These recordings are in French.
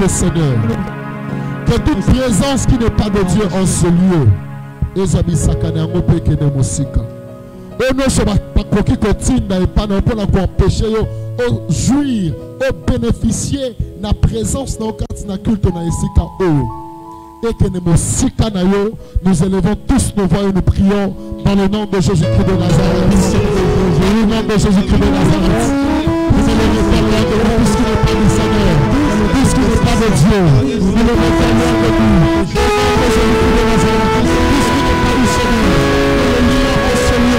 le Seigneur. Que toute présence qui n'est pas de Dieu en ce lieu. Jouir, bénéficier de la présence dans le culte et que nous élevons tous nos voix et nous prions dans le nom de Jésus-Christ de Nazareth. Dans le nom de Jésus-Christ de Nazareth. Nous élevons loin de nous, puisqu'il n'est pas du Seigneur, puisqu'il n'est pas de Dieu. Nous élevons loin de nous. Dans le nom de Jésus-Christ de Nazareth, puisqu'il n'est pas du Seigneur. Nous le lions au Seigneur.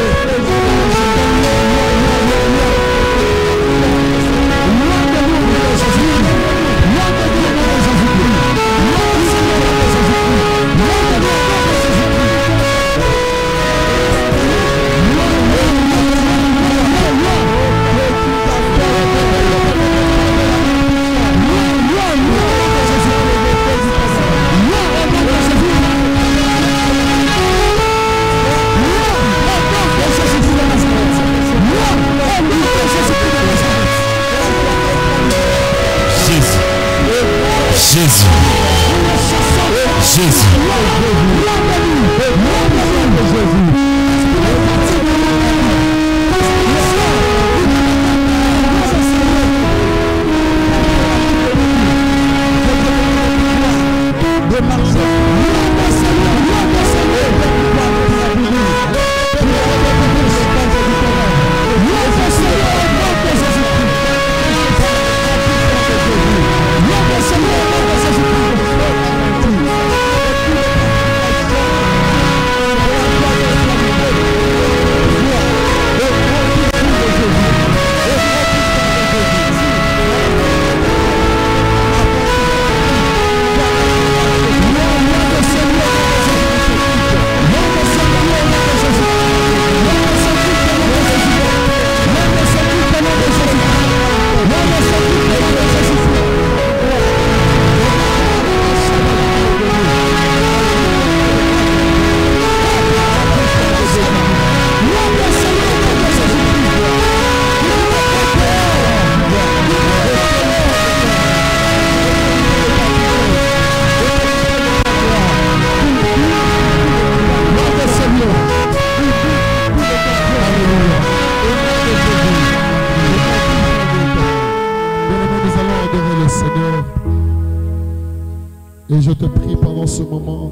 Et je te prie pendant ce moment,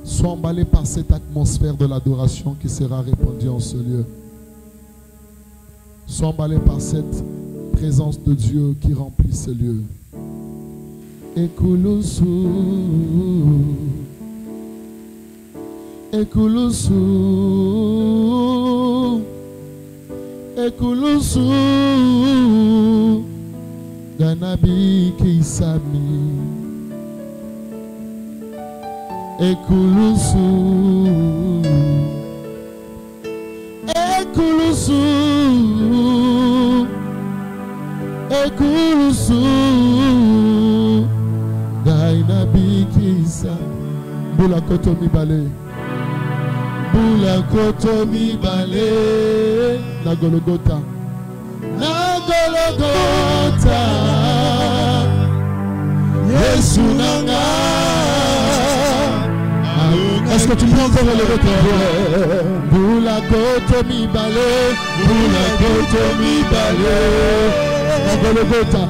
sois emballé par cette atmosphère de l'adoration qui sera répandue en ce lieu. Sois emballé par cette présence de Dieu qui remplit ce lieu. Ekulusu, Ekulusu, Ekulusu, Ganabi Kisami, Ekulusu, Ekulusu, Ekulusu, Ganabi Kisami, Bula Kotomi Bale, Bula Kotomi Bale, na Golgotha. Na Golgotha, Yesu nanga. Est-ce que tu peux encore lever ton voix? Bula koto mi bale, bula koto mi bale. Na Golgotha,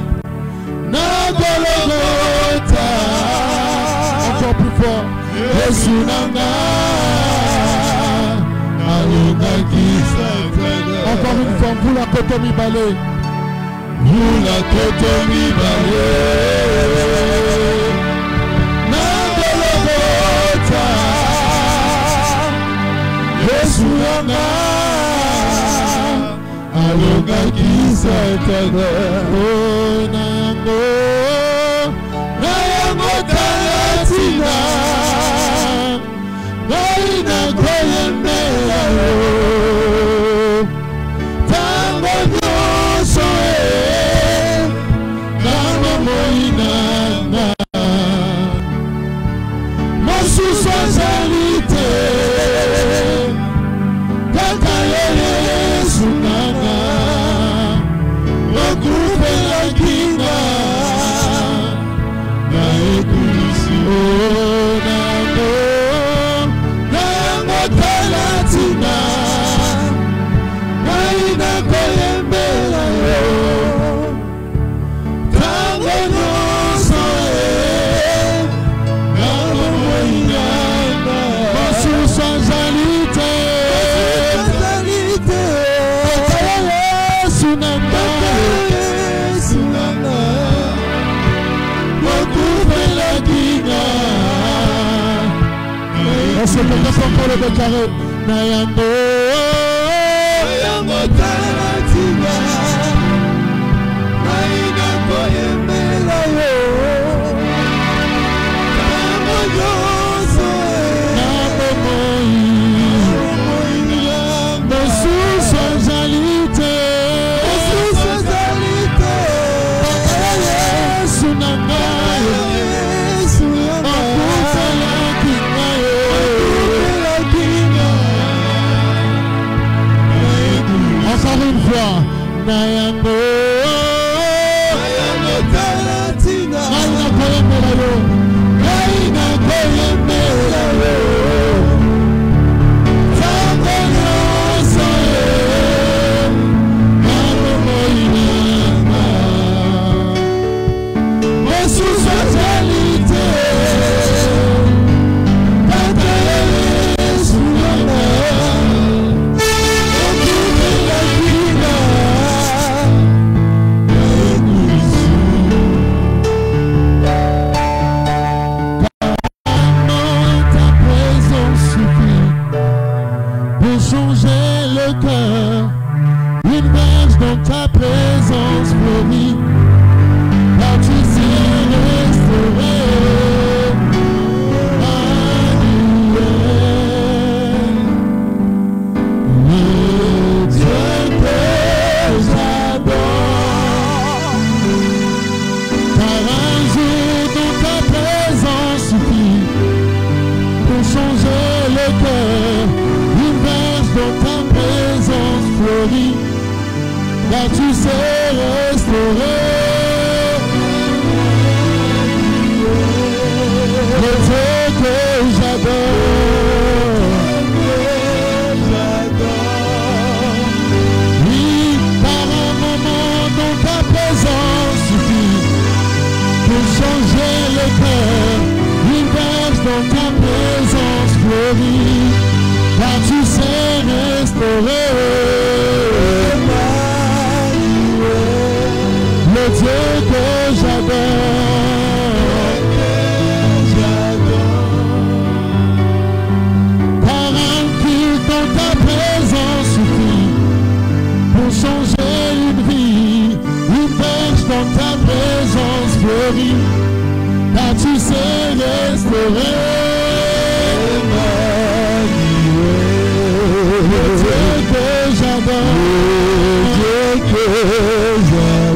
na Golgotha. Encore plus fort, Yesu nanga. Encore une fois, vous la kotomi balé. Vous la kotomi balé. Na Golgotha, Yesu nanga. Alonga kisa etaga. Oh na yango talatina. Naina koyende. Est-ce que quelqu'un peut encore le déclarer? Nayando Tanatina Naina Koyemela yo Namoyoso Namomoyi Nosuso Jalite Yesu Nangayo encore une fois, Nayando Tanatina Naina Koyemela yo Naina Koyemela yo Tamoyoso Namomoyi Nosuso Jalite une marche dans ta présence fleurie, car tu sais restaurer le Dieu que j'adore, car un jour dans ta présence suffit pour changer le cœur, une marche dans ta présence fleurie, car tu sais restaurer le Dieu que j'adore. Oui, par un moment dans ta présence suffit pour changer le cœur, une verge dans ta présence fleurie, car tu sais restaurer le Dieu que j'adore. Par un culte dans ta présence suffit pour changer une vie, une verge dans ta présence fleurie, car tu sais restaurer le Dieu que j'adore.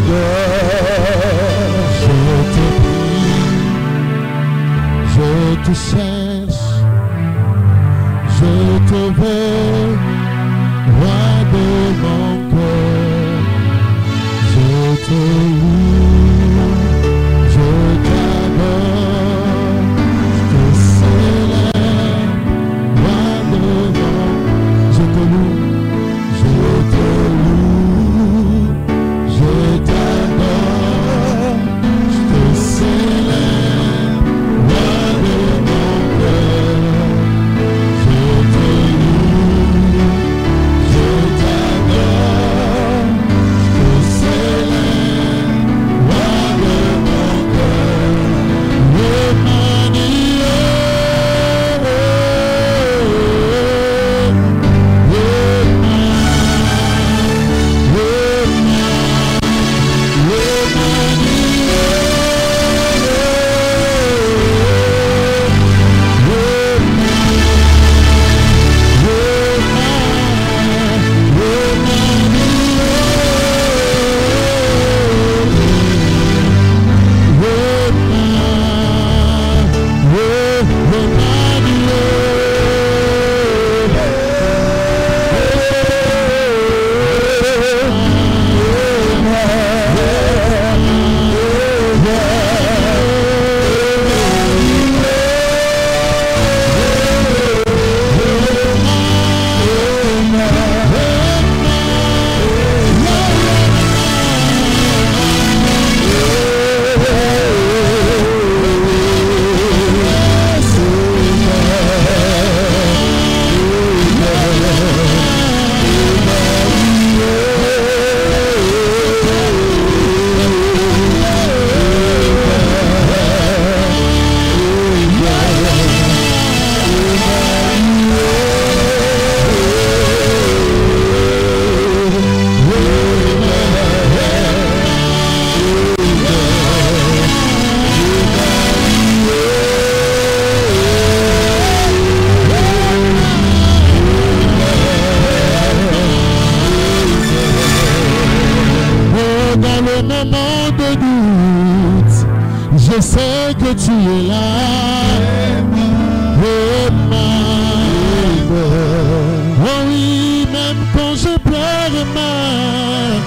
Je te cherche, je te veux, roi de mon cœur. Je te loue, je t'adore, je te célèbre, roi de mon cœur. Je te loue, je te les moments de doute, je sais que tu es là. Oh oui, même quand je pleure mal,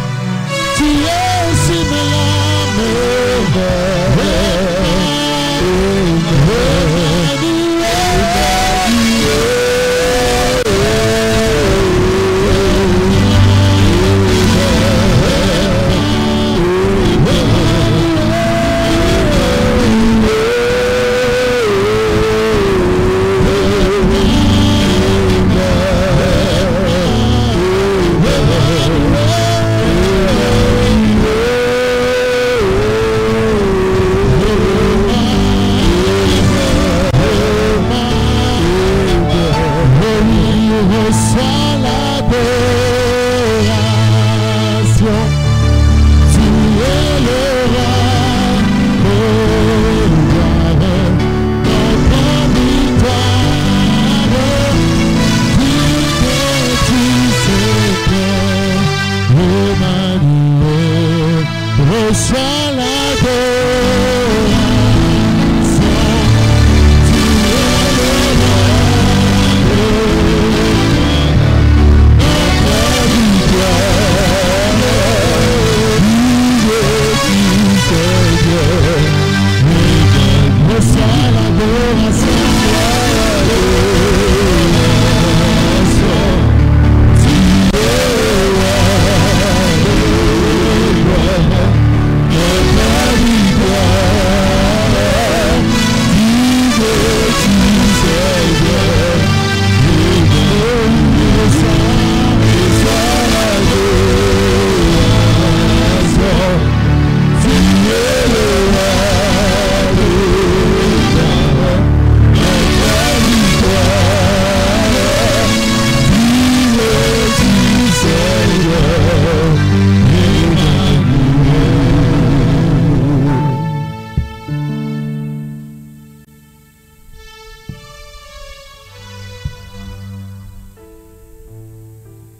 tu es aussi là.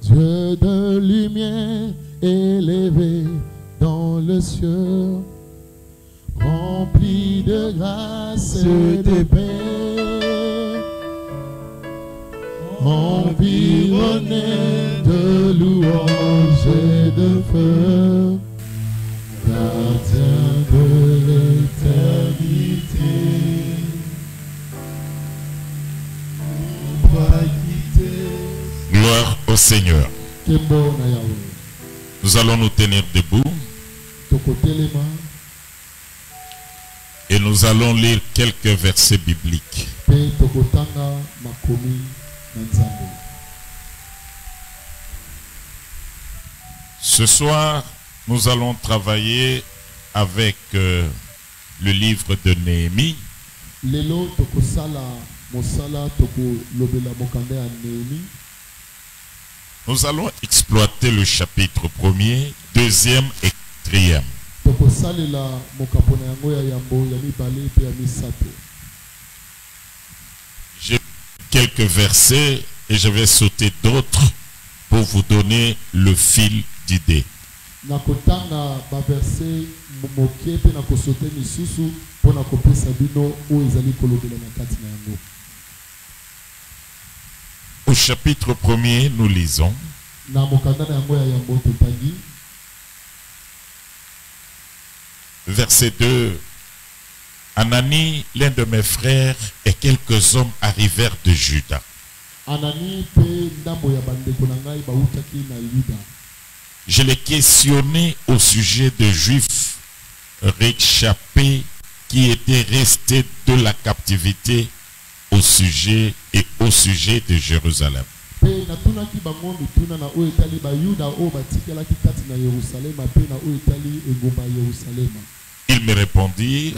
Dieu de lumière élevé dans le ciel, rempli de grâce et de paix, environné de louanges et de feu, gardien de l'éternité. Gloire au Seigneur. Nous allons nous tenir debout et nous allons lire quelques versets bibliques. Ce soir, nous allons travailler avec le livre de Néhémie. Nous allons exploiter le chapitre 1er, 2e et 3e. J'ai quelques versets et je vais sauter d'autres pour vous donner le fil d'idée. Au chapitre 1er, nous lisons verset 2. Anani, l'un de mes frères, et quelques hommes arrivèrent de Juda. Je les questionnais au sujet de Juifs réchappés qui étaient restés de la captivité au sujet de Jérusalem. Ils me répondirent,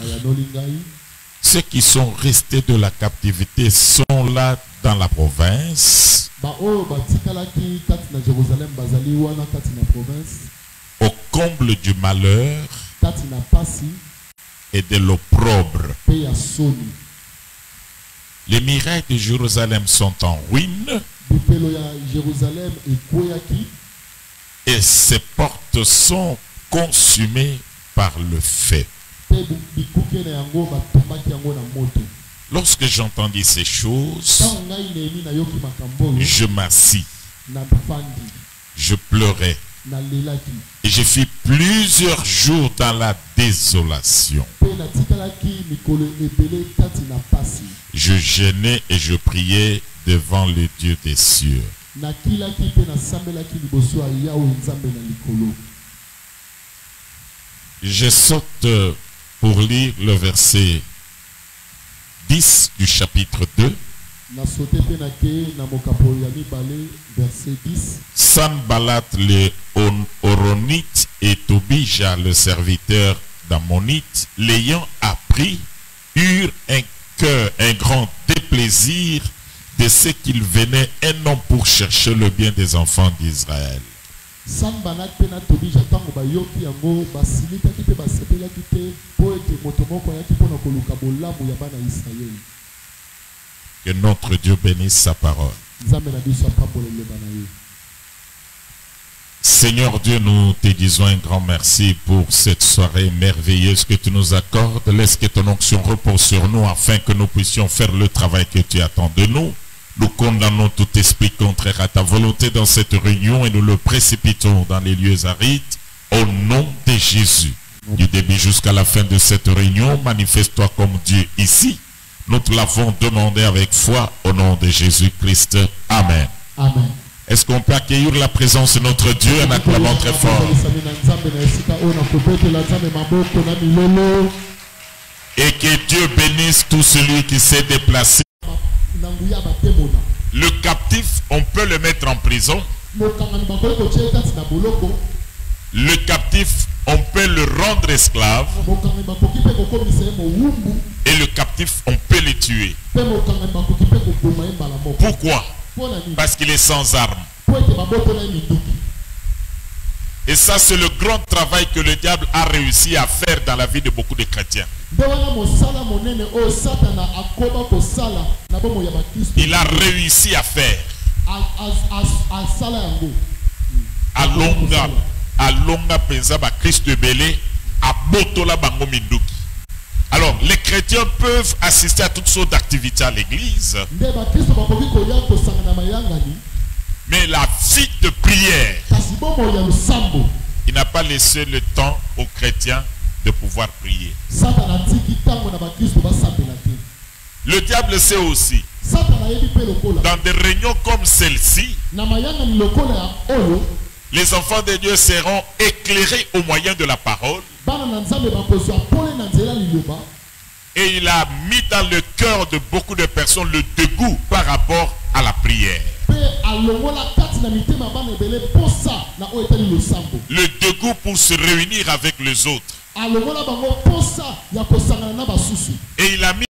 ceux qui sont restés de la captivité sont là dans la province, au comble du malheur et de l'opprobre. Les murailles de Jérusalem sont en ruine et ses portes sont consumés par le feu. Lorsque j'entendis ces choses, je m'assis, je pleurais et j'ai fait plusieurs jours dans la désolation. Je jeûnais et je priais devant le Dieu des cieux. Je saute pour lire le verset 10 du chapitre 2. Sanballat le Horonite et Tobija le serviteur d'Ammonite, l'ayant appris, eurent un grand déplaisir de ce qu'il venait un homme pour chercher le bien des enfants d'Israël. Que notre Dieu bénisse sa parole. Seigneur Dieu, nous te disons un grand merci pour cette soirée merveilleuse que tu nous accordes. Laisse que ton onction repose sur nous afin que nous puissions faire le travail que tu attends de nous. Nous condamnons tout esprit contraire à ta volonté dans cette réunion et nous le précipitons dans les lieux arides au nom de Jésus. Du début jusqu'à la fin de cette réunion, manifeste-toi comme Dieu ici. Nous te l'avons demandé avec foi au nom de Jésus-Christ. Amen. Amen. Est-ce qu'on peut accueillir la présence de notre Dieu en acclamant très fort? Et que Dieu bénisse tout celui qui s'est déplacé. Le captif, on peut le mettre en prison. Le captif, on peut le rendre esclave. Et le captif, on peut le tuer. Pourquoi? Parce qu'il est sans armes. Et ça, c'est le grand travail que le diable a réussi à faire dans la vie de beaucoup de chrétiens. Il a réussi à faire. À longa pensa ba Christ de Belé, à botola bango minduki. Alors, les chrétiens peuvent assister à toutes sortes d'activités à l'église. Mais la vie de prière, il n'a pas laissé le temps aux chrétiens de pouvoir prier. Le diable sait aussi, dans des réunions comme celle-ci, les enfants de Dieu seront éclairés au moyen de la parole. Et il a mis dans le cœur de beaucoup de personnes le dégoût par rapport à la prière. Le dégoût pour se réunir avec les autres. Et il a mis